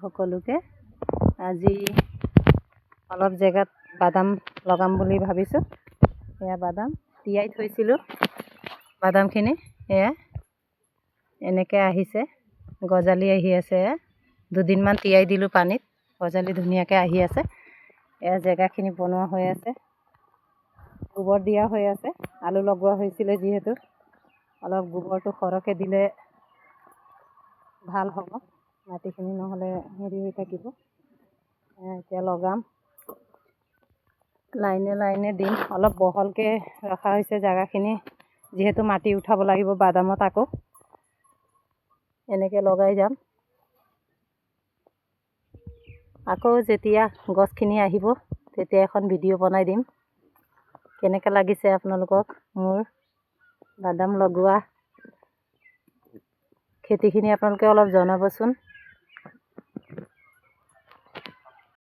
সকলোকে আজি অলপ জেগাত বাদাম লগাম বুলি ভাবিছোঁ। এয়া বাদাম তিয়াই থৈছিলোঁ। বাদামখিনি এয়া এনেকৈ আহিছে, গজালি আহি আছে। দুদিনমান তিয়াই দিলোঁ পানীত, গজালি ধুনীয়াকৈ আহি আছে। এয়া জেগাখিনি বনোৱা হৈ আছে, গোবৰ দিয়া হৈ আছে। আলু লগোৱা হৈছিলে যিহেতু অলপ গোবৰটো সৰহকৈ দিলে ভাল হ'ব, মাটিখিনি নহ'লে হেৰি হৈ থাকিব। এতিয়া লগাম, লাইনে লাইনে দিম। অলপ বহলকৈ ৰখা হৈছে জেগাখিনি, যিহেতু মাটি উঠাব লাগিব বাদামত। এনেকৈ লগাই যাম। আকৌ যেতিয়া গছখিনি আহিব তেতিয়া এখন ভিডিঅ' বনাই দিম। কেনেকৈ লাগিছে আপোনালোকক মোৰ বাদাম লগোৱা খেতিখিনি আপোনালোকে অলপ জনাবচোন।